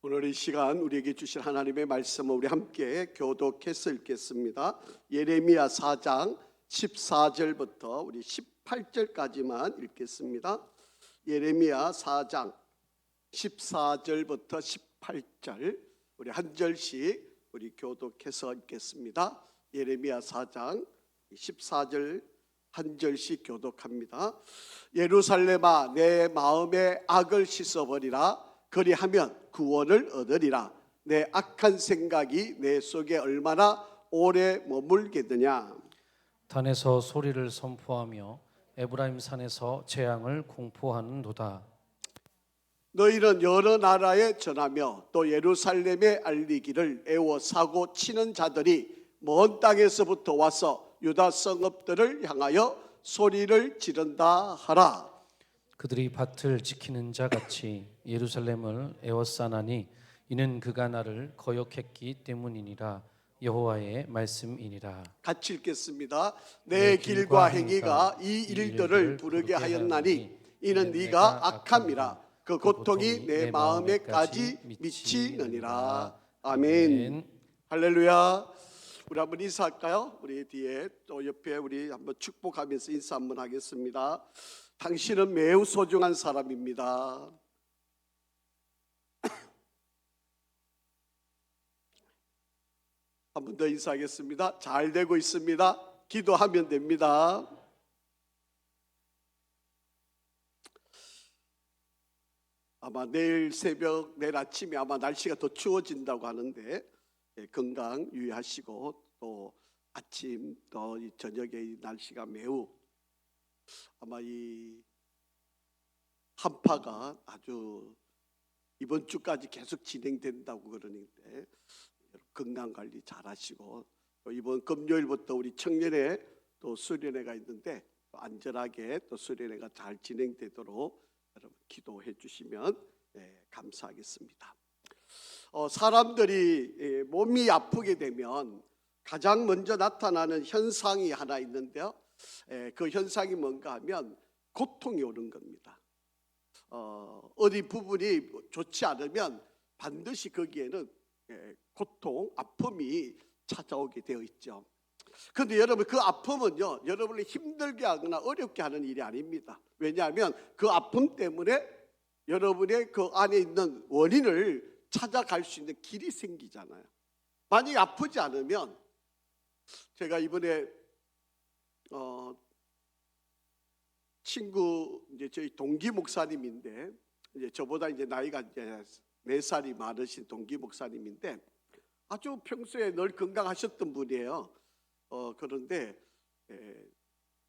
오늘 이 시간 우리에게 주신 하나님의 말씀을 우리 함께 교독해서 읽겠습니다. 예레미야 4장 14절부터 우리 18절까지만 읽겠습니다. 예레미야 4장 14절부터 18절 우리 한 절씩 우리 교독해서 읽겠습니다. 예레미야 4장 14절 한 절씩 교독합니다. 예루살렘아, 내 마음의 악을 씻어버리라. 그리하면 구원을 얻으리라. 내 악한 생각이 내 속에 얼마나 오래 머물겠느냐. 단에서 소리를 선포하며 에브라임 산에서 재앙을 공포하는도다. 너희는 여러 나라에 전하며 또 예루살렘에 알리기를, 애워 사고 치는 자들이 먼 땅에서부터 와서 유다 성읍들을 향하여 소리를 지른다 하라. 그들이 밭을 지키는 자 같이 예루살렘을 에워싸나니 이는 그가 나를 거역했기 때문이니라. 여호와의 말씀이니라. 같이 읽겠습니다. 내 길과 행위가 이 일들을 부르게 하였나니 이는 네가 악함이라. 그 고통이 내 마음에까지 미치느니라. 아멘. 할렐루야. 우리 한번 인사할까요? 우리 뒤에 또 옆에 우리 한번 축복하면서 인사 한번 하겠습니다. 당신은 매우 소중한 사람입니다. 한 번 더 인사하겠습니다. 잘 되고 있습니다. 기도하면 됩니다. 아마 내일 새벽, 내일 아침에 아마 날씨가 더 추워진다고 하는데 건강 유의하시고 또 아침 또 저녁에 이 날씨가 매우 아마 이 한파가 아주 이번 주까지 계속 진행된다고 그러는데 건강 관리 잘 하시고 또 이번 금요일부터 우리 청년회 또 수련회가 있는데 또 안전하게 또 수련회가 잘 진행되도록 여러분 기도해 주시면 감사하겠습니다. 사람들이 몸이 아프게 되면 가장 먼저 나타나는 현상이 하나 있는데요. 그 현상이 뭔가 하면 고통이 오는 겁니다. 어디 부분이 좋지 않으면 반드시 거기에는 고통, 아픔이 찾아오게 되어 있죠. 그런데 여러분 그 아픔은요 여러분을 힘들게 하거나 어렵게 하는 일이 아닙니다. 왜냐하면 그 아픔 때문에 여러분의 그 안에 있는 원인을 찾아갈 수 있는 길이 생기잖아요. 만약에 아프지 않으면 제가 이번에 친구 이제 저희 동기 목사님인데 이제 저보다 이제 나이가 이제 4살이 많으신 동기 목사님인데 아주 평소에 늘 건강하셨던 분이에요. 그런데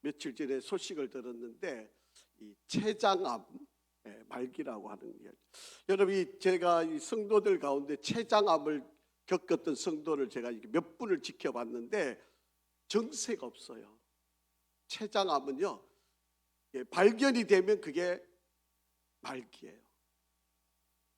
며칠 전에 소식을 들었는데 이 췌장암 말기라고 하는 게 여러분 제가 이 성도들 가운데 췌장암을 겪었던 성도를 제가 몇 분을 지켜봤는데 정세가 없어요. 췌장암은요 발견이 되면 그게 말기예요.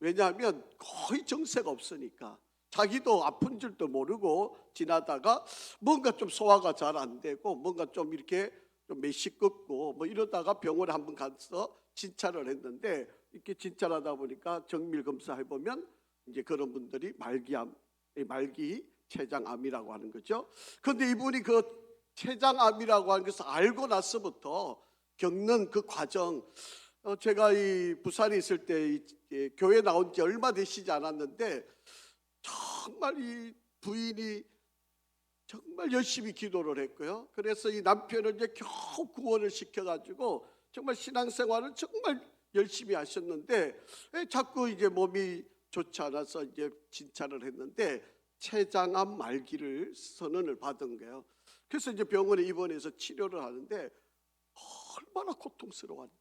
왜냐하면 거의 정세가 없으니까 자기도 아픈 줄도 모르고 지나다가 뭔가 좀 소화가 잘 안 되고 뭔가 좀 이렇게 좀 메시껍고 뭐 이러다가 병원에 한번 가서 진찰을 했는데 이렇게 진찰하다 보니까 정밀 검사해 보면 이제 그런 분들이 말기 췌장암이라고 하는 거죠. 그런데 이분이 그 췌장암이라고 하는 것을 알고 나서부터 겪는 그 과정, 제가 이 부산에 있을 때 교회 나온 지 얼마 되시지 않았는데 정말 이 부인이 정말 열심히 기도를 했고요. 그래서 이 남편을 이제 겨우 구원을 시켜가지고 정말 신앙생활을 정말 열심히 하셨는데 자꾸 이제 몸이 좋지 않아서 이제 진찰을 했는데 췌장암 말기를 선언을 받은 거예요. 그래서 이제 병원에 입원해서 치료를 하는데 얼마나 고통스러웠는지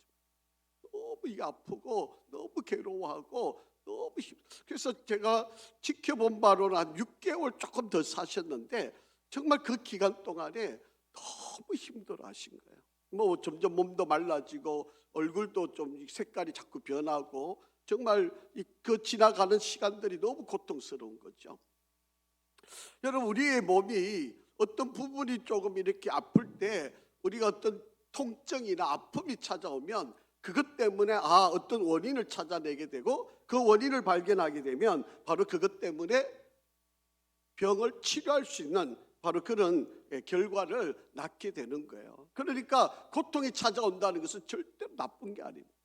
너무 이게 아프고 너무 괴로워하고 너무 그래서 제가 지켜본 바로는 한 6개월 조금 더 사셨는데 정말 그 기간 동안에 너무 힘들어하신 거예요. 뭐 점점 몸도 말라지고 얼굴도 좀 색깔이 자꾸 변하고 정말 그 지나가는 시간들이 너무 고통스러운 거죠. 여러분 우리의 몸이 어떤 부분이 조금 이렇게 아플 때 우리가 어떤 통증이나 아픔이 찾아오면 그것 때문에 어떤 원인을 찾아내게 되고 그 원인을 발견하게 되면 바로 그것 때문에 병을 치료할 수 있는 바로 그런 결과를 낳게 되는 거예요. 그러니까 고통이 찾아온다는 것은 절대로 나쁜 게 아닙니다.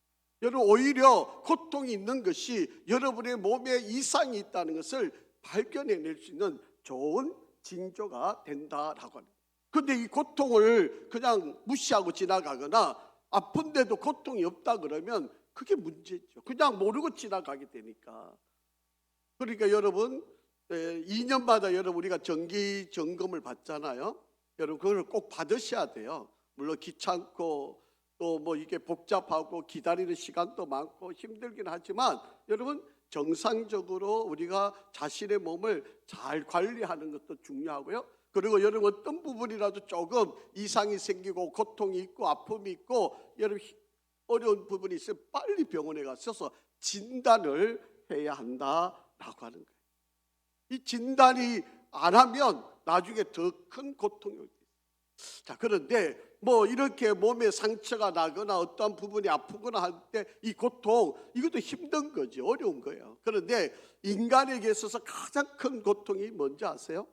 여러분, 오히려 고통이 있는 것이 여러분의 몸에 이상이 있다는 것을 발견해낼 수 있는 좋은 징조가 된다라고 합니다. 그런데 이 고통을 그냥 무시하고 지나가거나 아픈데도 고통이 없다 그러면 그게 문제죠. 그냥 모르고 지나가게 되니까. 그러니까 여러분, 2년마다 여러분 우리가 정기 점검을 받잖아요. 여러분 그걸 꼭 받으셔야 돼요. 물론 귀찮고 또 뭐 이게 복잡하고 기다리는 시간도 많고 힘들긴 하지만 여러분 정상적으로 우리가 자신의 몸을 잘 관리하는 것도 중요하고요. 그리고 여러분 어떤 부분이라도 조금 이상이 생기고 고통이 있고 아픔이 있고 여러분 어려운 부분이 있으면 빨리 병원에 가셔서 진단을 해야 한다라고 하는 거예요. 이 진단이 안 하면 나중에 더 큰 고통이 올 때. 자, 그런데 뭐 이렇게 몸에 상처가 나거나 어떠한 부분이 아프거나 할 때 이 고통, 이것도 힘든 거지, 어려운 거예요. 그런데 인간에게 있어서 가장 큰 고통이 뭔지 아세요?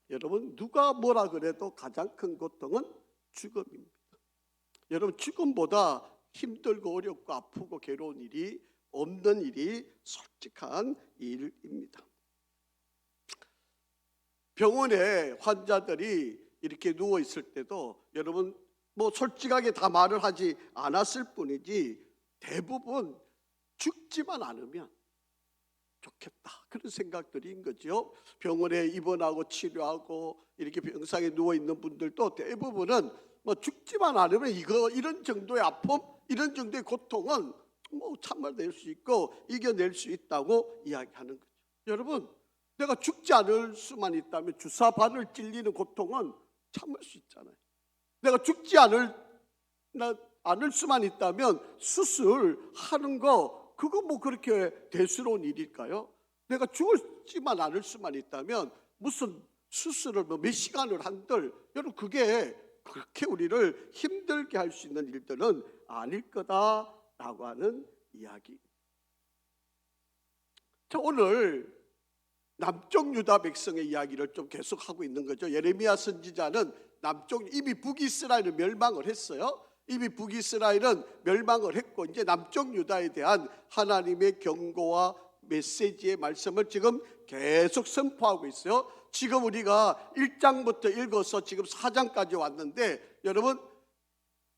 여러분, 누가 뭐라 그래도 가장 큰 고통은 죽음입니다. 여러분, 죽음보다 힘들고 어렵고 아프고 괴로운 일이 없는 일이 솔직한 일입니다. 병원에 환자들이 이렇게 누워 있을 때도 여러분 뭐 솔직하게 다 말을 하지 않았을 뿐이지 대부분 죽지만 않으면 좋겠다 그런 생각들인 거죠. 병원에 입원하고 치료하고 이렇게 병상에 누워 있는 분들도 대부분은 뭐 죽지만 않으면 이런 정도의 아픔, 이런 정도의 고통은 뭐 참아낼 수 있고 이겨낼 수 있다고 이야기하는 거죠. 여러분, 내가 죽지 않을 수만 있다면 주사 바늘 찔리는 고통은 참을 수 있잖아요. 내가 죽지 않을 수만 있다면 수술하는 거 그거 뭐 그렇게 대수로운 일일까요? 내가 죽지만 않을 수만 있다면 무슨 수술을 뭐 몇 시간을 한들 여러분 그게 그렇게 우리를 힘들게 할 수 있는 일들은 아닐 거다라고 하는 이야기. 자, 오늘 남쪽 유다 백성의 이야기를 좀 계속하고 있는 거죠. 예레미야 선지자는 이미 북이스라엘은 멸망을 했어요. 이미 북이스라엘은 멸망을 했고 이제 남쪽 유다에 대한 하나님의 경고와 메시지의 말씀을 지금 계속 선포하고 있어요. 지금 우리가 1장부터 읽어서 지금 4장까지 왔는데 여러분,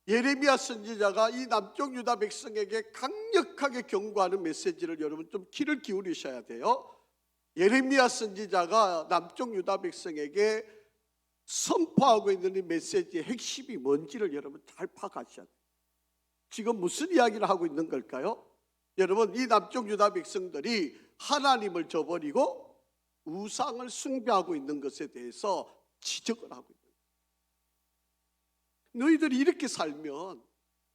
예레미야 선지자가 이 남쪽 유다 백성에게 강력하게 경고하는 메시지를 여러분 좀 귀를 기울이셔야 돼요. 예레미야 선지자가 남쪽 유다 백성에게 선포하고 있는 이 메시지의 핵심이 뭔지를 여러분 잘 파악하셔야 돼요. 지금 무슨 이야기를 하고 있는 걸까요? 여러분, 이 남쪽 유다 백성들이 하나님을 저버리고 우상을 숭배하고 있는 것에 대해서 지적을 하고 있는 거예요. 너희들이 이렇게 살면,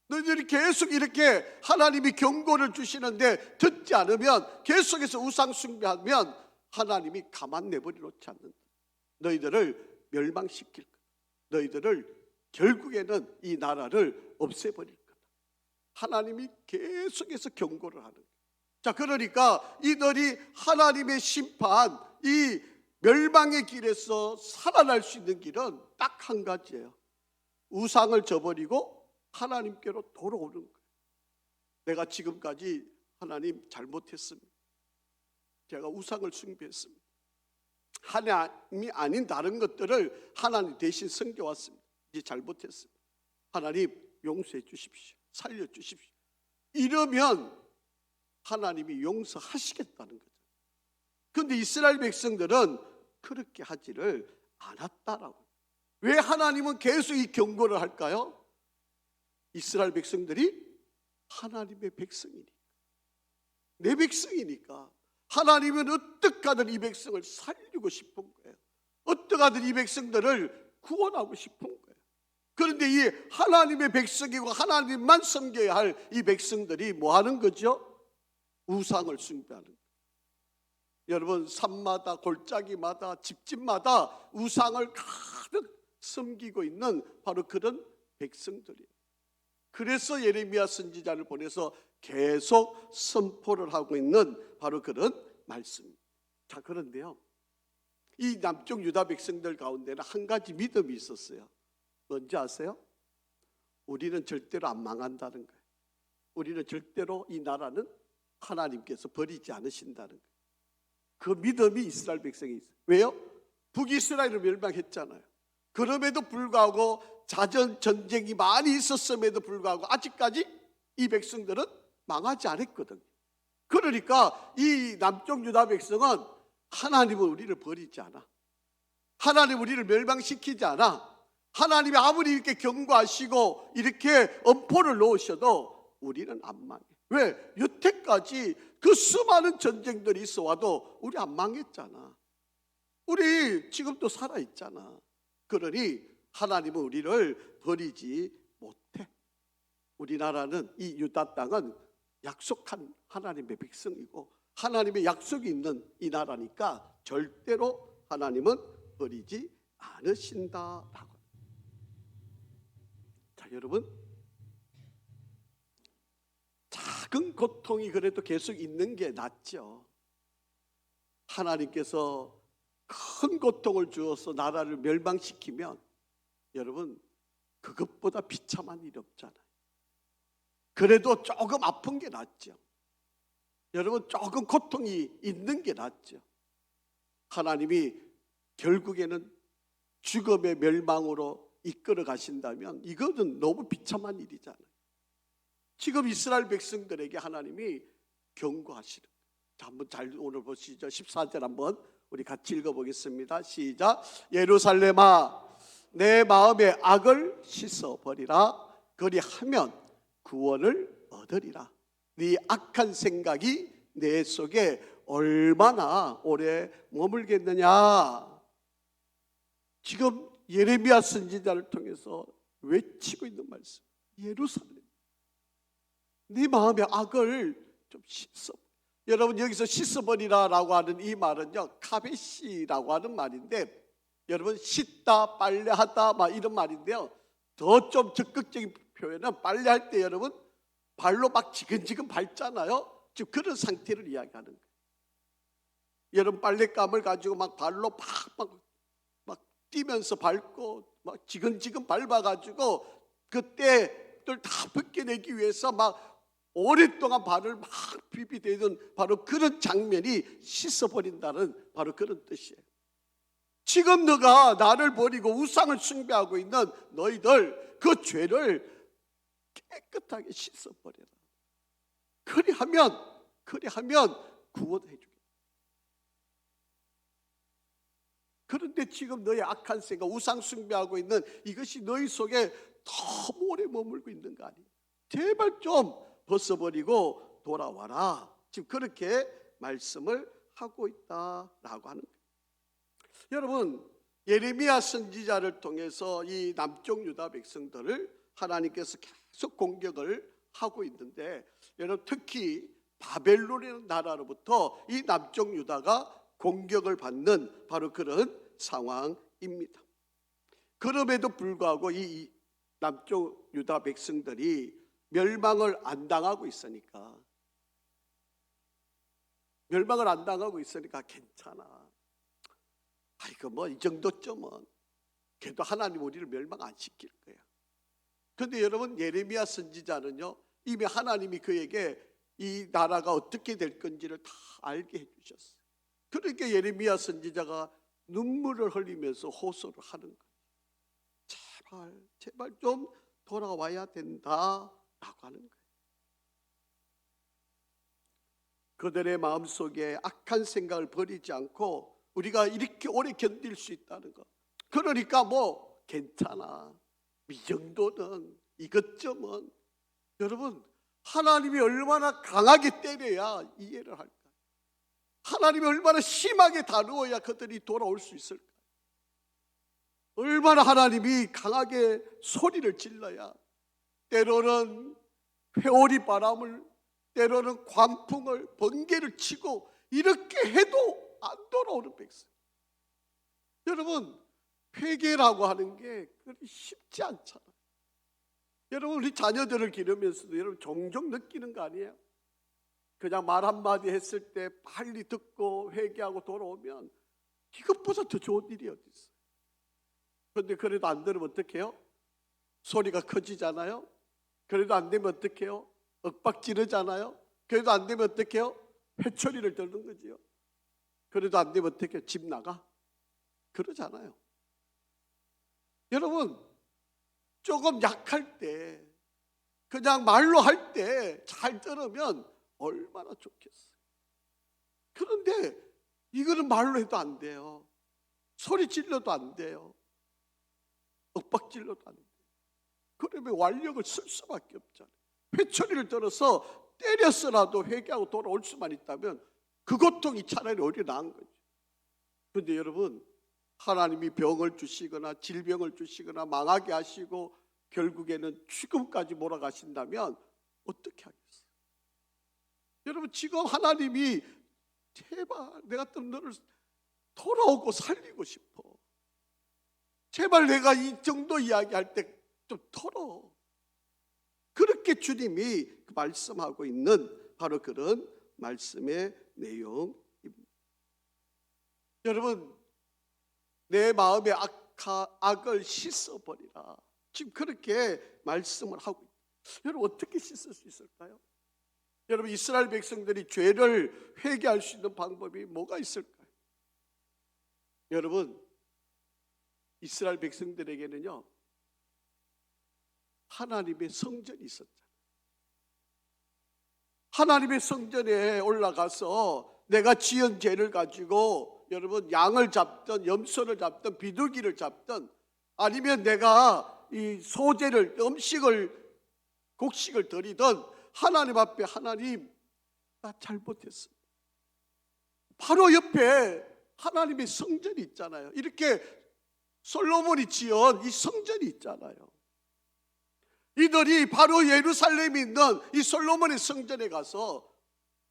너희들이 계속 이렇게 하나님이 경고를 주시는데 듣지 않으면, 계속해서 우상 숭배하면 하나님이 가만 내버려 놓지 않는다. 너희들을 멸망시킬 거다. 너희들을 결국에는 이 나라를 없애버릴 거다. 하나님이 계속해서 경고를 하는 거예요. 자, 그러니까 이들이 하나님의 심판, 이 멸망의 길에서 살아날 수 있는 길은 딱 한 가지예요. 우상을 저버리고 하나님께로 돌아오는 거예요. 내가 지금까지 하나님 잘못했습니다. 제가 우상을 숭배했습니다. 하나님이 아닌 다른 것들을 하나님 대신 섬겨왔습니다. 이제 잘못했습니다. 하나님 용서해 주십시오. 살려 주십시오. 이러면 하나님이 용서하시겠다는 거죠. 그런데 이스라엘 백성들은 그렇게 하지를 않았다라고. 왜 하나님은 계속 이 경고를 할까요? 이스라엘 백성들이 하나님의 백성이니까, 내 백성이니까 하나님은 어떻게 하든 이 백성을 살리고 싶은 거예요. 어떻게 하든 이 백성들을 구원하고 싶은 거예요. 그런데 이 하나님의 백성이고 하나님만 섬겨야 할 이 백성들이 뭐 하는 거죠? 우상을 숭배하는 거예요. 여러분, 산마다 골짜기마다 집집마다 우상을 가득 섬기고 있는 바로 그런 백성들이에요. 그래서 예레미야 선지자를 보내서 계속 선포를 하고 있는 바로 그런 말씀입니다. 자, 그런데요, 이 남쪽 유다 백성들 가운데는 한 가지 믿음이 있었어요. 뭔지 아세요? 우리는 절대로 안 망한다는 거예요. 우리는 절대로 이 나라는 하나님께서 버리지 않으신다는 거예요. 그 믿음이 이스라엘 백성이 있어요. 왜요? 북이스라엘을 멸망했잖아요. 그럼에도 불구하고 자전 전쟁이 많이 있었음에도 불구하고 아직까지 이 백성들은 망하지 않았거든요. 그러니까 이 남쪽 유다 백성은 하나님은 우리를 버리지 않아. 하나님 우리를 멸망시키지 않아. 하나님이 아무리 이렇게 경고하시고 이렇게 엄포를 놓으셔도 우리는 안 망해. 왜? 여태까지 그 수많은 전쟁들이 있어 와도 우리 안 망했잖아. 우리 지금도 살아있잖아. 그러니 하나님은 우리를 버리지 못해. 우리나라는 이 유다 땅은 약속한 하나님의 백성이고 하나님의 약속이 있는 이 나라니까 절대로 하나님은 버리지 않으신다라고. 자, 여러분, 작은 고통이 그래도 계속 있는 게 낫죠. 하나님께서 큰 고통을 주어서 나라를 멸망시키면 여러분, 그것보다 비참한 일이 없잖아요. 그래도 조금 아픈 게 낫죠. 여러분, 조금 고통이 있는 게 낫죠. 하나님이 결국에는 죽음의 멸망으로 이끌어 가신다면 이거는 너무 비참한 일이잖아요. 지금 이스라엘 백성들에게 하나님이 경고하시는 거예요. 자, 한번 잘 오늘 보시죠. 14절 한번 우리 같이 읽어보겠습니다. 시작. 예루살렘아, 내 마음의 악을 씻어버리라. 그리하면 구원을 얻으리라. 네 악한 생각이 내 속에 얼마나 오래 머물겠느냐. 지금 예레미야 선지자를 통해서 외치고 있는 말씀. 예루살렘, 네 마음의 악을 좀 씻어. 여러분, 여기서 씻어버리라라고 하는 이 말은요, 카베시라고 하는 말인데, 여러분, 씻다, 빨래하다 막 이런 말인데요, 더 좀 적극적인 표현은 빨래할 때 여러분 발로 막 지근지근 밟잖아요. 지금 그런 상태를 이야기하는 거예요. 여러분, 빨랫감을 가지고 막 발로 막 뛰면서 밟고 막 지근지근 밟아가지고 그때들 다 벗겨내기 위해서 막 오랫동안 발을 막 비비대던 바로 그런 장면이 씻어버린다는 바로 그런 뜻이에요. 지금 너가 나를 버리고 우상을 숭배하고 있는 너희들 그 죄를 깨끗하게 씻어버려라. 그리하면 구원해 주겠다. 그런데 지금 너의 악한 생각, 우상 숭배하고 있는 이것이 너희 속에 너무 오래 머물고 있는 거 아니에요? 제발 좀 벗어버리고 돌아와라. 지금 그렇게 말씀을 하고 있다라고 하는 거예요. 여러분, 예레미야 선지자를 통해서 이 남쪽 유다 백성들을 하나님께서 계속 공격을 하고 있는데, 여러분, 특히 바벨론이라는 나라로부터 이 남쪽 유다가 공격을 받는 바로 그런 상황입니다. 그럼에도 불구하고 이 남쪽 유다 백성들이 멸망을 안 당하고 있으니까 괜찮아. 이거 뭐 이 정도쯤은 그래도 하나님 우리를 멸망 안 시킬 거야. 그런데 여러분, 예레미야 선지자는요, 이미 하나님이 그에게 이 나라가 어떻게 될 건지를 다 알게 해주셨어요. 그러니까 예레미야 선지자가 눈물을 흘리면서 호소를 하는 거예요. 제발 좀 돌아와야 된다라고 하는 거예요. 그들의 마음속에 악한 생각을 버리지 않고 우리가 이렇게 오래 견딜 수 있다는 거. 그러니까 뭐 괜찮아, 이 정도는, 이것쯤은. 여러분, 하나님이 얼마나 강하게 때려야 이해를 할까? 하나님이 얼마나 심하게 다루어야 그들이 돌아올 수 있을까? 얼마나 하나님이 강하게 소리를 질러야, 때로는 회오리 바람을, 때로는 광풍을, 번개를 치고 이렇게 해도 안 돌아오는 백성. 여러분, 회개라고 하는 게 그리 쉽지 않잖아요. 여러분 우리 자녀들을 기르면서도 여러분 종종 느끼는 거 아니에요? 그냥 말 한마디 했을 때 빨리 듣고 회개하고 돌아오면 이것보다 더 좋은 일이 어디 있어요? 그런데 그래도 안 들으면 어떡해요? 소리가 커지잖아요. 그래도 안 되면 어떡해요? 윽박 지르잖아요. 그래도 안 되면 어떡해요? 회초리를 들는 거지요. 그래도 안 되면 어떡해요? 집 나가? 그러잖아요. 여러분 조금 약할 때 그냥 말로 할 때 잘 들으면 얼마나 좋겠어요. 그런데 이거는 말로 해도 안 돼요. 소리 질러도 안 돼요. 윽박 질러도 안 돼요. 그러면 완력을 쓸 수밖에 없잖아요. 회초리를 들어서 때렸어라도 회개하고 돌아올 수만 있다면 그 고통이 차라리 오히려 나은 거죠. 그런데 여러분 하나님이 병을 주시거나 질병을 주시거나 망하게 하시고 결국에는 죽음까지 몰아가신다면 어떻게 하겠어요? 여러분 지금 하나님이 제발 내가 또 너를 돌아오고 살리고 싶어. 제발 내가 이 정도 이야기할 때 좀 털어. 그렇게 주님이 말씀하고 있는 바로 그런 말씀의 내용입니다. 여러분 내 마음의 악을 씻어버리라. 지금 그렇게 말씀을 하고 있어요. 여러분 어떻게 씻을 수 있을까요? 여러분 이스라엘 백성들이 죄를 회개할 수 있는 방법이 뭐가 있을까요? 여러분 이스라엘 백성들에게는요 하나님의 성전이 있었잖아요. 하나님의 성전에 올라가서 내가 지은 죄를 가지고 여러분 양을 잡든 염소를 잡든 비둘기를 잡든 아니면 내가 이 소재를 곡식을 드리든 하나님 앞에 하나님 나 잘못했습니다. 바로 옆에 하나님의 성전이 있잖아요. 이렇게 솔로몬이 지은 이 성전이 있잖아요. 이들이 바로 예루살렘에 있는 이 솔로몬의 성전에 가서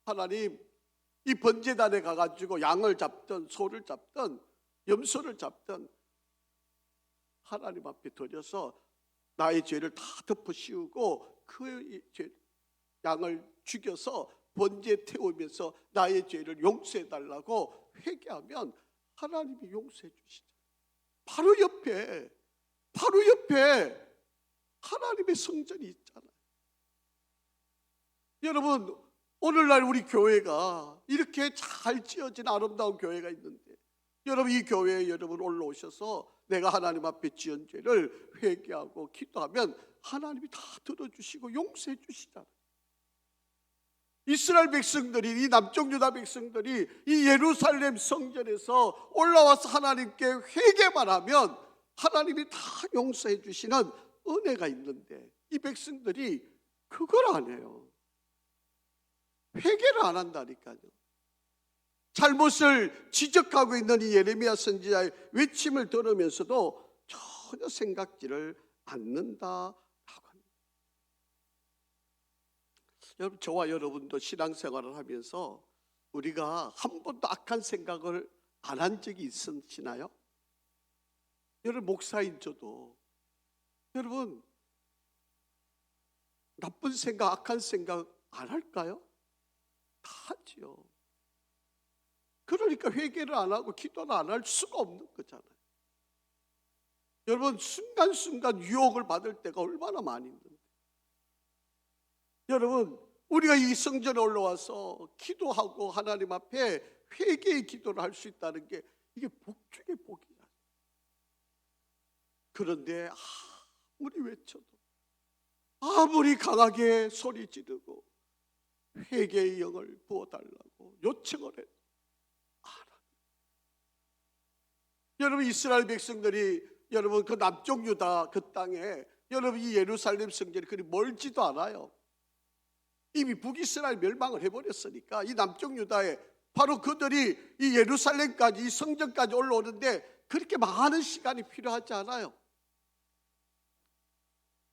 하나님 이 번제단에 가가지고 양을 잡든 소를 잡든 염소를 잡든 하나님 앞에 드려서 나의 죄를 다 덮어 씌우고 그 양을 죽여서 번제에 태우면서 나의 죄를 용서해 달라고 회개하면 하나님이 용서해 주시죠. 바로 옆에 하나님의 성전이 있잖아요. 여러분 오늘날 우리 교회가 이렇게 잘 지어진 아름다운 교회가 있는데 여러분 이 교회에 여러분 올라오셔서 내가 하나님 앞에 지은 죄를 회개하고 기도하면 하나님이 다 들어주시고 용서해 주시잖아요. 이스라엘 백성들이 이 남쪽 유다 백성들이 이 예루살렘 성전에서 올라와서 하나님께 회개만 하면 하나님이 다 용서해 주시는 은혜가 있는데 이 백성들이 그걸 안 해요. 회개를 안 한다니까요. 잘못을 지적하고 있는 이 예레미야 선지자의 외침을 들으면서도 전혀 생각지를 않는다라고 합니다. 여러분 저와 여러분도 신앙생활을 하면서 우리가 한 번도 악한 생각을 안 한 적이 있으시나요? 여러분 목사인 저도 여러분 나쁜 생각, 악한 생각 안 할까요? 다 하지요. 그러니까 회개를 안 하고 기도를 안 할 수가 없는 거잖아요. 여러분 순간순간 유혹을 받을 때가 얼마나 많이 있는데 여러분 우리가 이 성전에 올라와서 기도하고 하나님 앞에 회개의 기도를 할 수 있다는 게 이게 복 중에 복이야. 그런데 아무리 외쳐도 아무리 강하게 소리 지르고 회개의 영을 부어달라고 요청을 해도 안 합니다. 여러분 이스라엘 백성들이 여러분 그 남쪽 유다 그 땅에 여러분 이 예루살렘 성전이 그리 멀지도 않아요. 이미 북이스라엘 멸망을 해버렸으니까 이 남쪽 유다에 바로 그들이 이 예루살렘까지 이 성전까지 올라오는데 그렇게 많은 시간이 필요하지 않아요.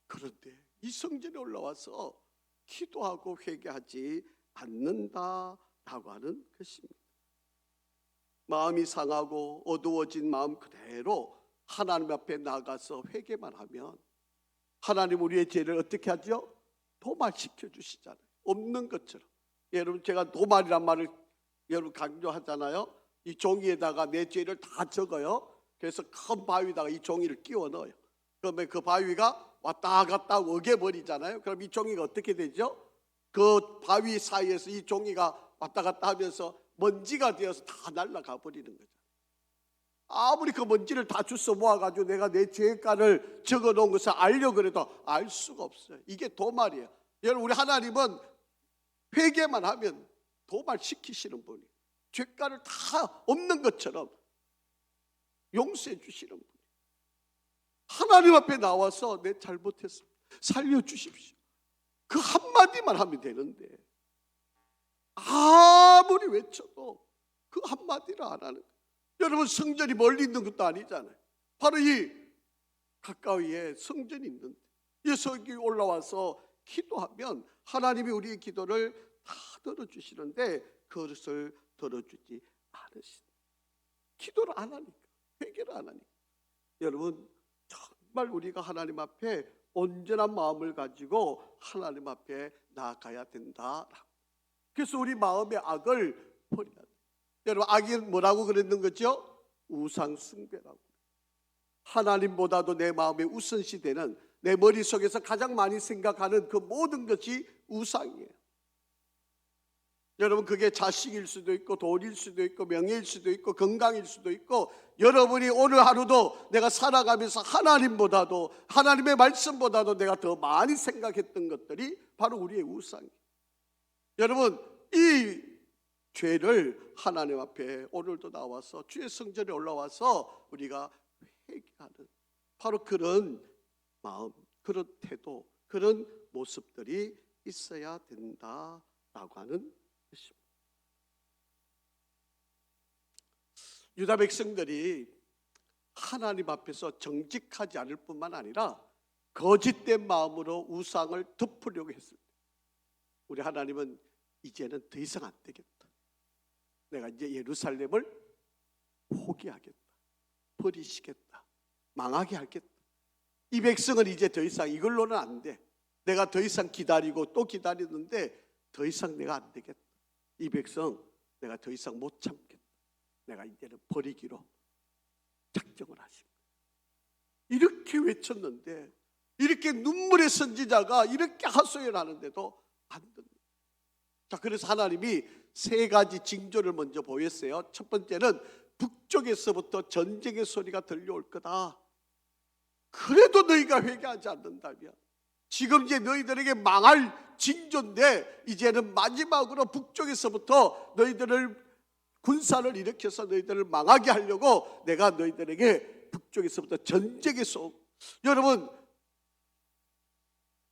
그런데 이 성전에 올라와서 기도하고 회개하지 않는다라고 하는 것입니다. 마음이 상하고 어두워진 마음 그대로 하나님 앞에 나가서 회개만 하면 하나님 우리의 죄를 어떻게 하죠? 도말시켜 주시잖아요. 없는 것처럼. 여러분 제가 도말이란 말을 여러분 강조하잖아요. 이 종이에다가 내 죄를 다 적어요. 그래서 큰 바위에다가 이 종이를 끼워 넣어요. 그러면 그 바위가 왔다 갔다 어겨버리잖아요. 그럼 이 종이가 어떻게 되죠? 그 바위 사이에서 이 종이가 왔다 갔다 하면서 먼지가 되어서 다 날아가 버리는 거죠. 아무리 그 먼지를 다 주워 모아가지고 내가 내 죄가를 적어놓은 것을 알려고 그래도 알 수가 없어요. 이게 도말이에요. 여러분 우리 하나님은 회개만 하면 도말시키시는 분이에요. 죄가를 다 없는 것처럼 용서해 주시는 분이에요. 하나님 앞에 나와서 내 잘못했습니다, 살려주십시오, 그 한마디만 하면 되는데 아무리 외쳐도 그 한마디를 안 하는 거예요. 여러분 성전이 멀리 있는 것도 아니잖아요. 바로 이 가까이에 성전이 있는데 여기 올라와서 기도하면 하나님이 우리의 기도를 다 들어주시는데 그것을 들어주지 않으신다. 기도를 안 하니까, 회개를 안 하니까. 여러분 정말 우리가 하나님 앞에 온전한 마음을 가지고 하나님 앞에 나아가야 된다. 그래서 우리 마음의 악을 버려야 돼요. 여러분 악이 뭐라고 그랬는 거죠? 우상 숭배라고. 하나님보다도 내 마음의 우선시되는, 내 머릿속에서 가장 많이 생각하는 그 모든 것이 우상이에요. 여러분 그게 자식일 수도 있고 돈일 수도 있고 명예일 수도 있고 건강일 수도 있고, 여러분이 오늘 하루도 내가 살아가면서 하나님보다도, 하나님의 말씀보다도 내가 더 많이 생각했던 것들이 바로 우리의 우상이에요. 여러분 이 죄를 하나님 앞에 오늘도 나와서 주의 성전에 올라와서 우리가 회개하는 바로 그런 마음, 그런 태도, 그런 모습들이 있어야 된다라고 하는 것입니다. 유다 백성들이 하나님 앞에서 정직하지 않을 뿐만 아니라 거짓된 마음으로 우상을 덮으려고 했을 때 우리 하나님은 이제는 더 이상 안 되겠다, 내가 이제 예루살렘을 포기하겠다, 버리시겠다, 망하게 하겠다. 이 백성은 이제 더 이상 이걸로는 안 돼, 내가 더 이상 기다리고 또 기다리는데 더 이상 내가 안 되겠다, 이 백성 내가 더 이상 못 참겠다, 내가 이제는 버리기로 작정을 하신 거예요. 이렇게 외쳤는데, 이렇게 눈물의 선지자가 이렇게 하소연하는데도 안 됩니다. 자, 그래서 하나님이 세 가지 징조를 먼저 보였어요. 첫 번째는 북쪽에서부터 전쟁의 소리가 들려올 거다. 그래도 너희가 회개하지 않는다면, 지금 이제 너희들에게 망할 징조인데 이제는 마지막으로 북쪽에서부터 너희들을 군사를 일으켜서 너희들을 망하게 하려고 내가 너희들에게 북쪽에서부터 전쟁의 소. 여러분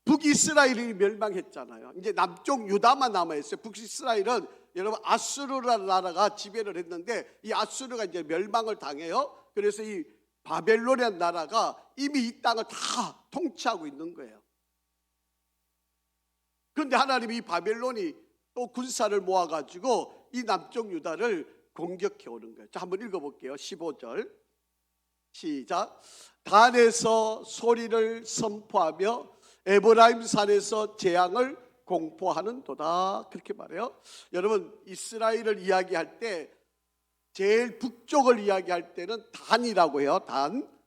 북이스라엘이 멸망했잖아요. 이제 남쪽 유다만 남아있어요. 북이스라엘은 여러분 아수르라는 나라가 지배를 했는데 이 아수르가 이제 멸망을 당해요. 그래서 이 바벨론이라는 나라가 이미 이 땅을 다 통치하고 있는 거예요. 그런데 하나님이 이 바벨론이 또 군사를 모아가지고 이 남쪽 유다를 공격해 오는 거예요. 자, 한번 읽어볼게요. 15절 시작. 단에서 소리를 선포하며 에브라임 산에서 재앙을 공포하는도다. 그렇게 말해요. 여러분 이스라엘을 이야기할 때 제일 북쪽을 이야기할 때는 단이라고 해요. 단.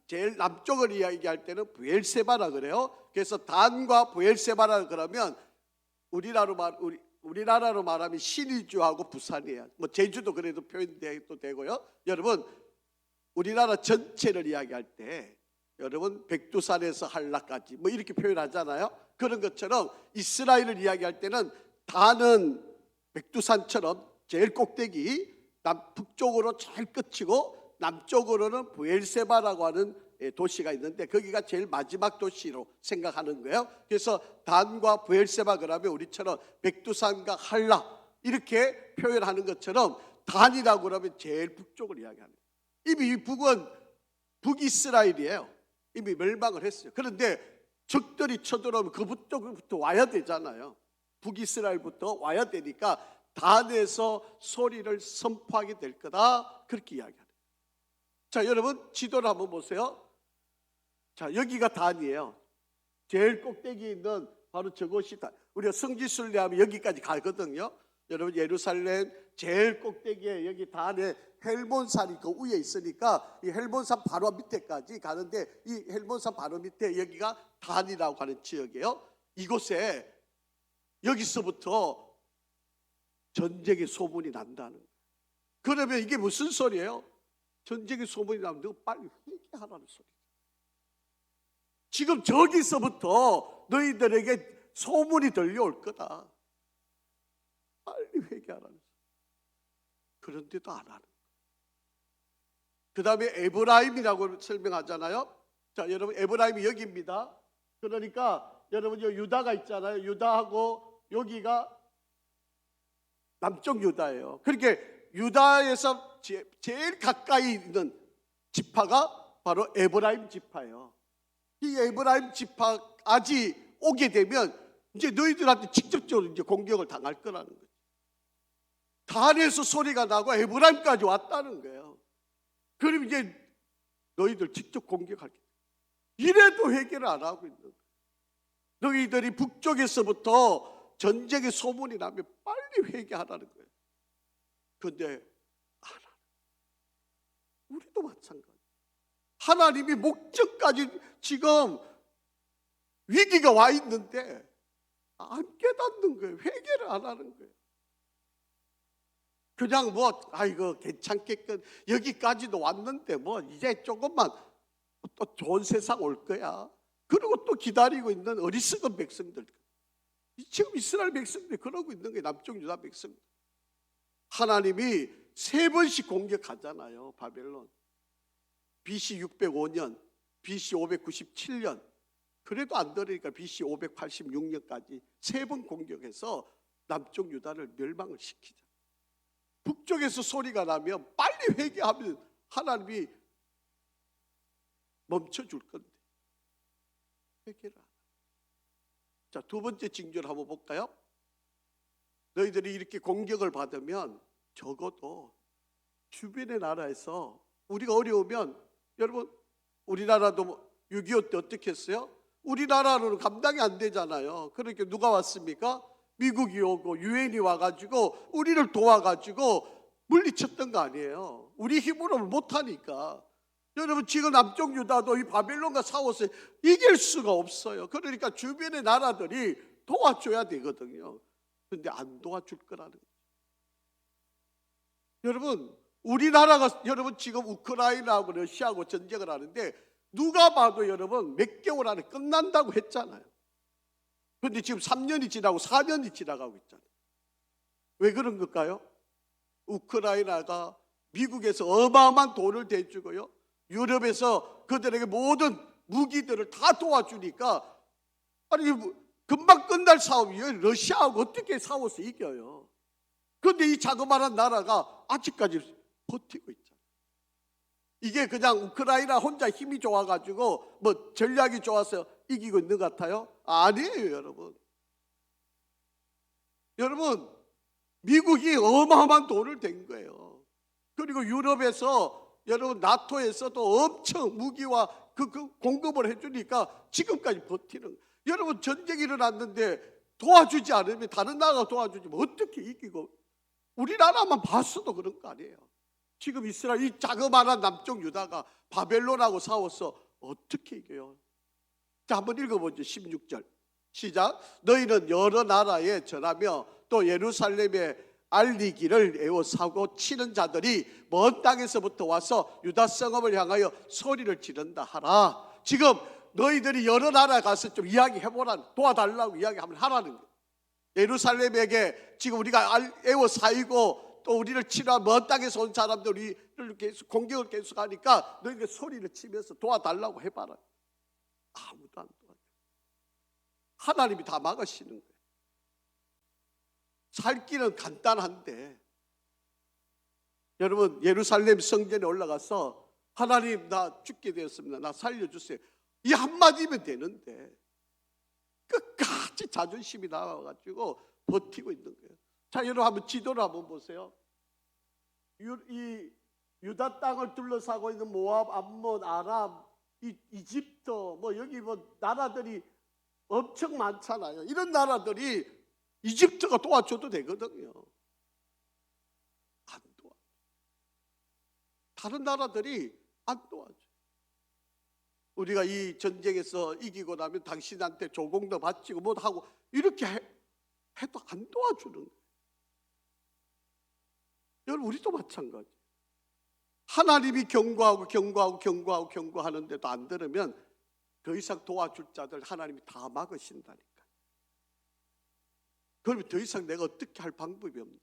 제일 남쪽을 이야기할 때는 브엘세바라 그래요. 그래서 단과 브엘세바라 그러면 우리나라로 말하면 신의주하고 부산이에요. 뭐 제주도 그래도 표현도 되고요. 여러분 우리나라 전체를 이야기할 때 여러분 백두산에서 한라까지 뭐 이렇게 표현하잖아요. 그런 것처럼 이스라엘을 이야기할 때는 단은 백두산처럼 제일 꼭대기, 북쪽으로 제일 끝이고 남쪽으로는 브엘세바라고 하는 도시가 있는데 거기가 제일 마지막 도시로 생각하는 거예요. 그래서 단과 브엘세바 그러면 우리처럼 백두산과 한라 이렇게 표현하는 것처럼 단이라고 그러면 제일 북쪽을 이야기하는 거예요. 이미 이 북은 북이스라엘이에요. 이미 멸망을 했어요. 그런데 적들이 쳐들어오면 그 북쪽부터 와야 되잖아요. 북이스라엘부터 와야 되니까 단에서 소리를 선포하게 될 거다. 그렇게 이야기하는 거예요. 자, 여러분 지도를 한번 보세요. 자, 여기가 단이에요. 제일 꼭대기 있는 바로 저곳이 단. 우리가 성지순례하면 여기까지 가거든요. 여러분, 예루살렘 제일 꼭대기에 여기 단에 헬몬산이 그 위에 있으니까 이 헬몬산 바로 밑에까지 가는데, 이 헬몬산 바로 밑에 여기가 단이라고 하는 지역이에요. 이곳에 여기서부터 전쟁의 소문이 난다는 거예요. 그러면 이게 무슨 소리예요? 전쟁의 소문이 나면 너 빨리 회개하라는 소리예요. 지금 저기서부터 너희들에게 소문이 들려올 거다. 빨리 회개하라는 소리. 그런데도 안 하는 거예요. 그 다음에 에브라임이라고 설명하잖아요. 자, 여러분, 에브라임이 여기입니다. 그러니까 여러분, 유다가 있잖아요. 유다하고 여기가 남쪽 유다예요. 그렇게 유다에서 제일 가까이 있는 지파가 바로 에브라임 지파예요. 이 에브라임 지파까지 오게 되면 이제 너희들한테 직접적으로 이제 공격을 당할 거라는 거예요. 단에서 소리가 나고 에브라임까지 왔다는 거예요. 그럼 이제 너희들 직접 공격할 거예요. 이래도 회개를 안 하고 있는 거예요. 너희들이 북쪽에서부터 전쟁의 소문이 나면 빨리 회개하라는 거예요. 그런데 안 하는 거예요. 우리도 마찬가지. 하나님이 목적까지 지금 위기가 와 있는데 안 깨닫는 거예요. 회개를 안 하는 거예요. 그냥 이거 괜찮겠건, 여기까지도 왔는데 이제 조금만 또 좋은 세상 올 거야. 그리고 또 기다리고 있는 어리석은 백성들. 지금 이스라엘 백성들이 그러고 있는 거예요. 남쪽 유다 백성들. 하나님이 3번씩 공격하잖아요. 바벨론. BC 605년, BC 597년. 그래도 안 되니까 BC 586년까지 3번 공격해서 남쪽 유다를 멸망을 시키자. 북쪽에서 소리가 나면 빨리 회개하면 하나님이 멈춰줄 건데 회개를 안. 자, 2번째 징조를 한번 볼까요? 너희들이 이렇게 공격을 받으면 적어도 주변의 나라에서 우리가 어려우면, 여러분, 우리나라도 6.25 때 어떻게 했어요? 우리나라로는 감당이 안 되잖아요. 그러니까 누가 왔습니까? 미국이 오고 유엔이 와가지고 우리를 도와가지고 물리쳤던 거 아니에요. 우리 힘으로는 못하니까. 여러분, 지금 남쪽 유다도 이 바벨론과 싸워서 이길 수가 없어요. 그러니까 주변의 나라들이 도와줘야 되거든요. 그런데 안 도와줄 거라는 거예요. 여러분, 우리나라가, 여러분, 지금 우크라이나하고 러시아하고 전쟁을 하는데 누가 봐도 여러분 몇 개월 안에 끝난다고 했잖아요. 그런데 지금 3년이 지나고 4년이 지나가고 있잖아요. 왜 그런 걸까요? 우크라이나가 미국에서 어마어마한 돈을 대주고요, 유럽에서 그들에게 모든 무기들을 다 도와주니까, 아니 금방 끝날 싸움이에요. 러시아하고 어떻게 싸워서 이겨요? 그런데 이 자그마한 나라가 아직까지 버티고 있잖아요. 이게 그냥 우크라이나 혼자 힘이 좋아가지고 전략이 좋아서 이기고 있는 것 같아요? 아니에요, 여러분. 여러분, 미국이 어마어마한 돈을 댄 거예요. 그리고 유럽에서, 여러분, 나토에서도 엄청 무기와 그 공급을 해주니까 지금까지 버티는 거예요. 여러분, 전쟁이 일어났는데 도와주지 않으면, 다른 나라가 도와주지 어떻게 이기고, 우리나라만 봤어도 그런 거 아니에요. 지금 이스라엘 이 자그마한 남쪽 유다가 바벨론하고 싸워서 어떻게 이겨요? 자, 한번 읽어보죠. 16절 시작. 너희는 여러 나라에 전하며 또 예루살렘에 알리기를 애워사고 치는 자들이 먼 땅에서부터 와서 유다 성읍을 향하여 소리를 지른다 하라. 지금 너희들이 여러 나라에 가서 좀 이야기해보라, 도와달라고 이야기하면 하라는 거예요. 예루살렘에게 지금 우리가 애워사이고 또 우리를 치러 먼 땅에서 온 사람들 우리를 계속 공격을 계속하니까 너희가 소리를 치면서 도와달라고 해봐라. 아무도 안 도와줘. 하나님이 다 막으시는 거예요. 살 길은 간단한데, 여러분, 예루살렘 성전에 올라가서 하나님, 나 죽게 되었습니다, 나 살려주세요, 이 한마디면 되는데 끝까지 자존심이 나와가지고 버티고 있는 거예요. 자, 여러분, 한번 지도를 한번 보세요. 이 유다 땅을 둘러싸고 있는 모압, 암몬, 아람, 이집트 뭐 여기 뭐 나라들이 엄청 많잖아요. 이런 나라들이 이집트가 도와줘도 되거든요. 안 도와. 다른 나라들이 안 도와줘. 우리가 이 전쟁에서 이기고 나면 당신한테 조공도 바치고 뭐 하고 이렇게 해도 안 도와주는 거예요. 여러분 우리도 마찬가지. 하나님이 경고하는데도 안 들으면 더 이상 도와줄 자들 하나님이 다 막으신다니까. 그러면 더 이상 내가 어떻게 할 방법이 없는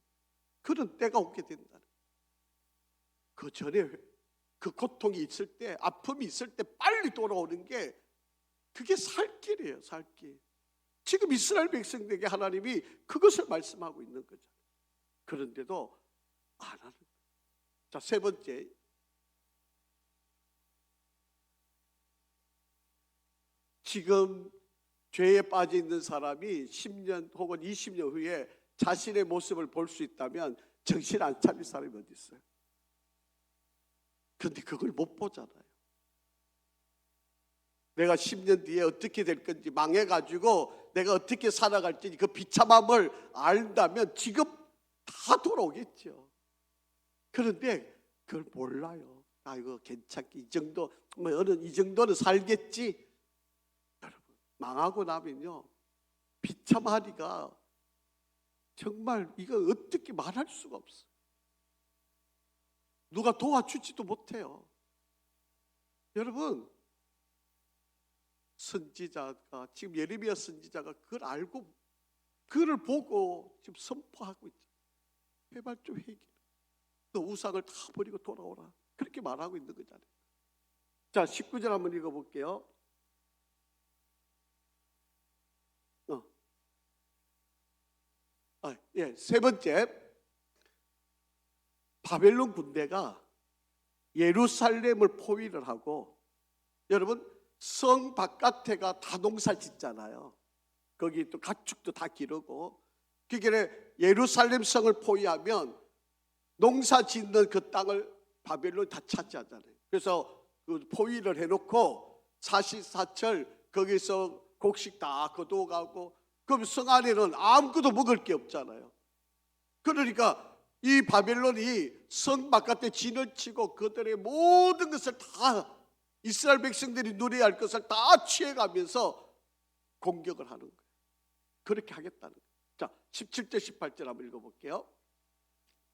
그런 때가 오게 된다. 그 전에 그 고통이 있을 때, 아픔이 있을 때 빨리 돌아오는 게 그게 살 길이에요. 살 길. 지금 이스라엘 백성들에게 하나님이 그것을 말씀하고 있는 거죠. 그런데도 안 하는 거예요. 자, 세 번째, 지금 죄에 빠져 있는 사람이 10년 혹은 20년 후에 자신의 모습을 볼 수 있다면 정신 안 차릴 사람이 어디 있어요? 그런데 그걸 못 보잖아요. 내가 10년 뒤에 어떻게 될 건지 망해가지고 내가 어떻게 살아갈지 그 비참함을 안다면 지금 다 돌아오겠죠. 그런데 그걸 몰라요. 아, 이거 괜찮게 이 정도 뭐 이 정도는 살겠지. 여러분 망하고 나면요 비참하리가 정말 이거 어떻게 말할 수가 없어요. 누가 도와주지도 못해요. 여러분 선지자가 지금 예레미야 선지자가 그걸 알고 그를 보고 지금 선포하고 있죠. 제발 좀 회개. 너 우상을 다 버리고 돌아오라. 그렇게 말하고 있는 거잖아요. 자, 19절 한번 읽어볼게요. 세 번째, 바벨론 군대가 예루살렘을 포위를 하고, 여러분 성 바깥에가 다 농사 짓잖아요. 거기 또 가축도 다 기르고, 그게 예루살렘 성을 포위하면 농사 짓는 그 땅을 바벨론이 다 차지하잖아요. 그래서 그 포위를 해놓고 사시사철 거기서 곡식 다 거두어가고, 그럼 성 안에는 아무것도 먹을 게 없잖아요. 그러니까 이 바벨론이 성 바깥에 진을 치고 그들의 모든 것을 다 이스라엘 백성들이 누려야 할 것을 다 취해가면서 공격을 하는 거예요. 그렇게 하겠다는 거예요. 자, 17절 18절 한번 읽어볼게요.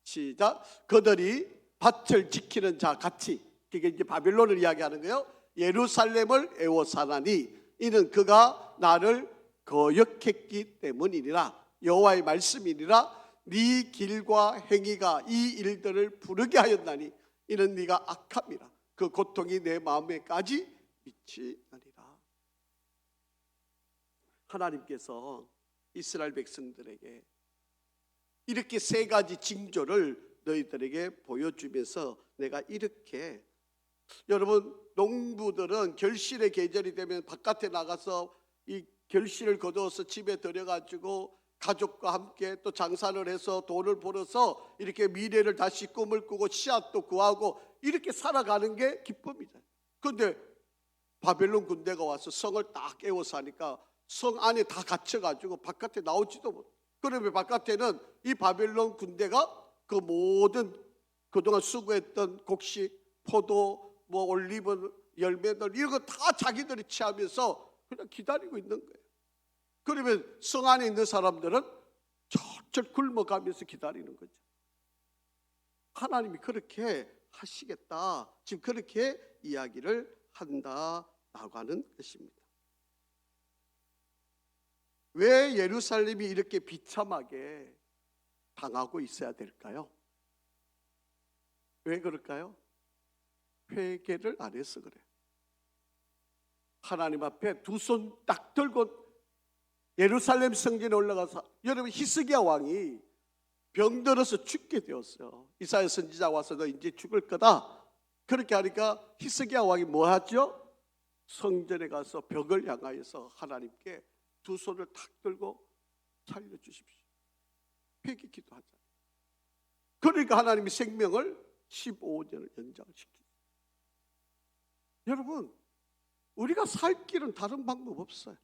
시작. 그들이 밭을 지키는 자 같이, 그게 이제 바벨론을 이야기하는 거예요. 예루살렘을 애워싸나니 이는 그가 나를 거역했기 때문이니라. 여호와의 말씀이니라. 네 길과 행위가 이 일들을 부르게 하였나니 이는 네가 악함이라. 그 고통이 내 마음에까지 미치나니라. 하나님께서 이스라엘 백성들에게 이렇게 세 가지 징조를 너희들에게 보여주면서 내가 이렇게, 여러분 농부들은 결실의 계절이 되면 바깥에 나가서 이 결실을 거두어서 집에 들여가지고 가족과 함께 또 장사를 해서 돈을 벌어서 이렇게 미래를 다시 꿈을 꾸고 씨앗도 구하고 이렇게 살아가는 게 기쁨이다. 그런데 바벨론 군대가 와서 성을 딱 깨워싸니까 성 안에 다 갇혀가지고 바깥에 나오지도 못해. 그러면 바깥에는 이 바벨론 군대가 그 모든 그동안 수고했던 곡식, 포도, 뭐 올리브 열매들 이런 거 다 자기들이 취하면서 그냥 기다리고 있는 거예요. 그러면 성 안에 있는 사람들은 철철 굶어가면서 기다리는 거죠. 하나님이 그렇게 하시겠다, 지금 그렇게 이야기를 한다라고 하는 것입니다. 왜 예루살렘이 이렇게 비참하게 당하고 있어야 될까요? 왜 그럴까요? 회개를 안 해서 그래요. 하나님 앞에 두 손 딱 들고 예루살렘 성전에 올라가서, 여러분 히스기야 왕이 병들어서 죽게 되었어요. 이사야 선지자 와서 너 이제 죽을 거다 그렇게 하니까 히스기야 왕이 뭐 하죠? 성전에 가서 벽을 향하여서 하나님께 두 손을 탁 들고 살려주십시오 회개 기도하자. 그러니까 하나님이 생명을 15년을 연장시키죠. 여러분 우리가 살 길은 다른 방법 없어요.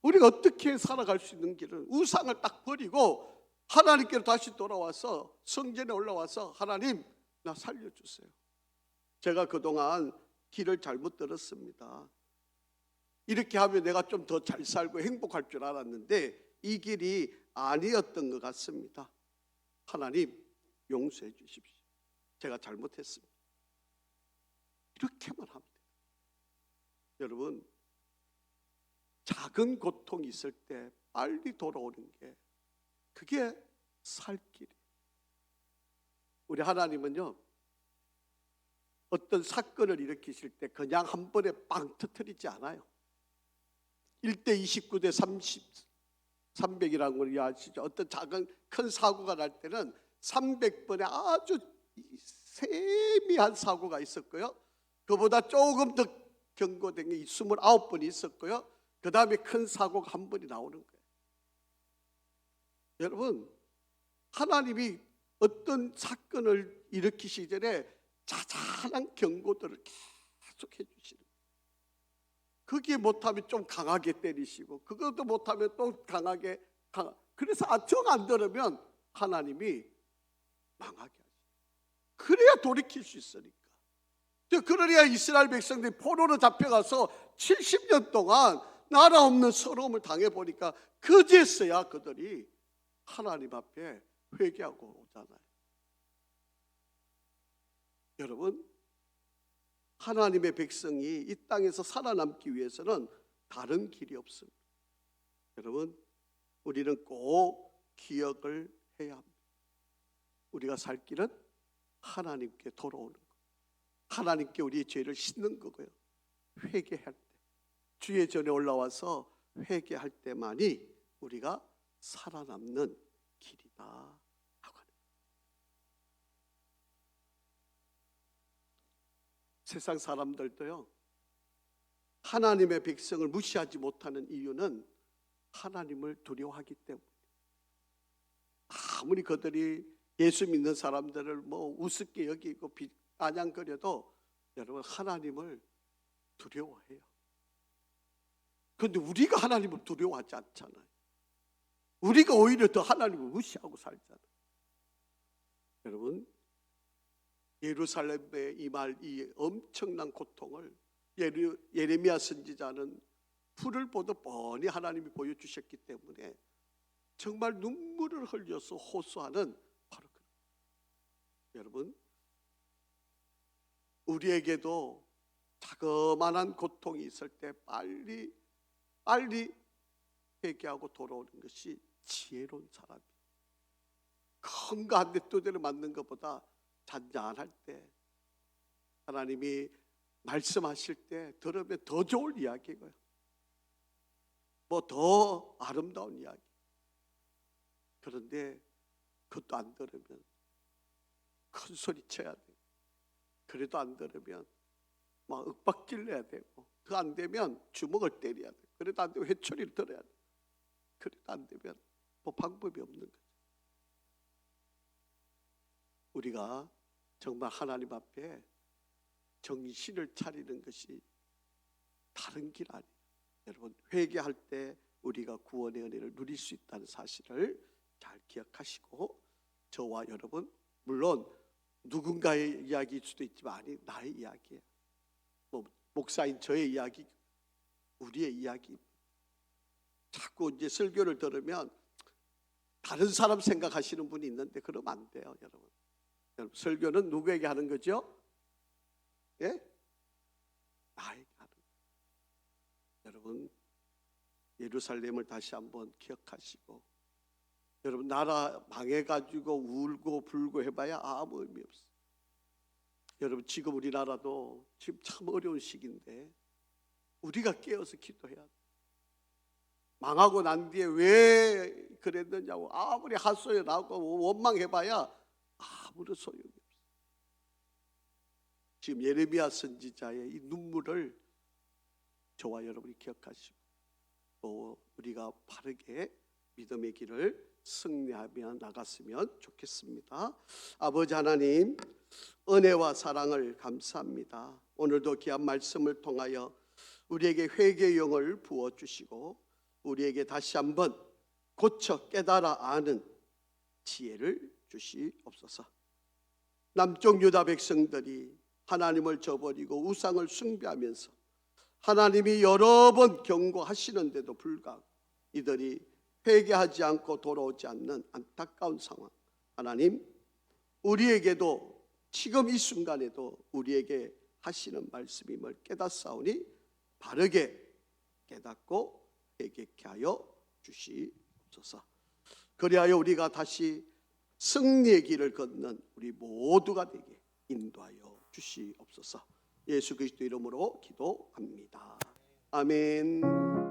우리가 어떻게 살아갈 수 있는 길은 우상을 딱 버리고 하나님께로 다시 돌아와서 성전에 올라와서 하나님 나 살려주세요. 제가 그동안 길을 잘못 들었습니다. 이렇게 하면 내가 좀 더 잘 살고 행복할 줄 알았는데 이 길이 아니었던 것 같습니다. 하나님 용서해 주십시오. 제가 잘못했습니다. 이렇게만 하면 돼요. 여러분, 작은 고통이 있을 때 빨리 돌아오는 게 그게 살 길이에요. 우리 하나님은요, 어떤 사건을 일으키실 때 그냥 한 번에 빵 터뜨리지 않아요. 1대 29대 30, 300이라는 걸 아시죠? 어떤 작은 큰 사고가 날 때는 300번의 아주 세미한 사고가 있었고요. 그보다 조금 더 경고된 게 29번이 있었고요. 그 다음에 큰 사고가 한 번이 나오는 거예요. 여러분, 하나님이 어떤 사건을 일으키시기 전에 자잘한 경고들을 계속 해주시는 거예요. 그게 못하면 좀 강하게 때리시고 그것도 못하면 또 강하게 그래서 정 안 들으면 하나님이 망하게 하시죠. 그래야 돌이킬 수 있으니까. 그러려야 이스라엘 백성들이 포로로 잡혀가서 70년 동안 나라 없는 서러움을 당해보니까 그제서야 그들이 하나님 앞에 회개하고 오잖아요. 여러분, 하나님의 백성이 이 땅에서 살아남기 위해서는 다른 길이 없습니다. 여러분, 우리는 꼭 기억을 해야 합니다. 우리가 살 길은 하나님께 돌아오는 것, 하나님께 우리의 죄를 씻는 거고요. 회개할 때, 주의 전에 올라와서 회개할 때만이 우리가 살아남는 길이다 하고 합니다. 세상 사람들도요, 하나님의 백성을 무시하지 못하는 이유는 하나님을 두려워하기 때문에. 아무리 그들이 예수 믿는 사람들을 뭐 우습게 여기고 안양거려도 여러분 하나님을 두려워해요. 그런데 우리가 하나님을 두려워하지 않잖아요. 우리가 오히려 더 하나님을 무시하고 살잖아요. 여러분, 예루살렘에 임할 이 엄청난 고통을 예레미야 선지자는 풀을 보듯 뻔히 하나님이 보여주셨기 때문에 정말 눈물을 흘려서 호소하는 바로 그. 여러분, 우리에게도 자그마한 고통이 있을 때 빨리 회개하고 돌아오는 것이 지혜로운 사람이에요. 큰 거 한 대 두대를 맞는 것보다 잔잔할 때 하나님이 말씀하실 때 들으면 더 좋을 이야기고요. 뭐 더 아름다운 이야기. 그런데 그것도 안 들으면 큰 소리 쳐야 돼요. 그래도 안 들으면 막 윽박질 내야 되고, 그 안 되면 주먹을 때려야 돼요. 그래도 안 되면 회초리를 들어야 돼요. 그래도 안 되면 뭐 방법이 없는 거죠. 우리가 정말 하나님 앞에 정신을 차리는 것이 다른 길 아니에요. 여러분, 회개할 때 우리가 구원의 은혜를 누릴 수 있다는 사실을 잘 기억하시고, 저와 여러분, 물론 누군가의 이야기일 수도 있지만 아니 나의 이야기예요. 뭐 목사인 저의 이야기, 우리의 이야기. 자꾸 이제 설교를 들으면 다른 사람 생각하시는 분이 있는데 그러면 안 돼요, 여러분. 여러분, 설교는 누구에게 하는 거죠? 예? 나에게 하는 거예요. 여러분, 예루살렘을 다시 한번 기억하시고, 여러분 나라 망해가지고 울고 불고 해봐야 아무 의미 없어요. 여러분, 지금 우리나라도 지금 참 어려운 시기인데 우리가 깨어서 기도해야 돼요. 망하고 난 뒤에 왜 그랬느냐고 아무리 핫소리 나고 원망해봐야 아무런 소용이 없어요. 지금 예레미야 선지자의 이 눈물을 저와 여러분이 기억하시고, 또 우리가 바르게 믿음의 길을 승리하며 나갔으면 좋겠습니다. 아버지 하나님, 은혜와 사랑을 감사합니다. 오늘도 귀한 말씀을 통하여 우리에게 회개의 영을 부어주시고 우리에게 다시 한번 고쳐 깨달아 아는 지혜를 주시옵소서. 남쪽 유다 백성들이 하나님을 저버리고 우상을 숭배하면서 하나님이 여러 번 경고하시는데도 불구하고 이들이 회개하지 않고 돌아오지 않는 안타까운 상황, 하나님 우리에게도 지금 이 순간에도 우리에게 하시는 말씀임을 깨닫사오니 바르게 깨닫고 회개케 하여 주시옵소서. 그리하여 우리가 다시 승리의 길을 걷는 우리 모두가 되게 인도하여 주시옵소서. 예수 그리스도 이름으로 기도합니다. 아멘.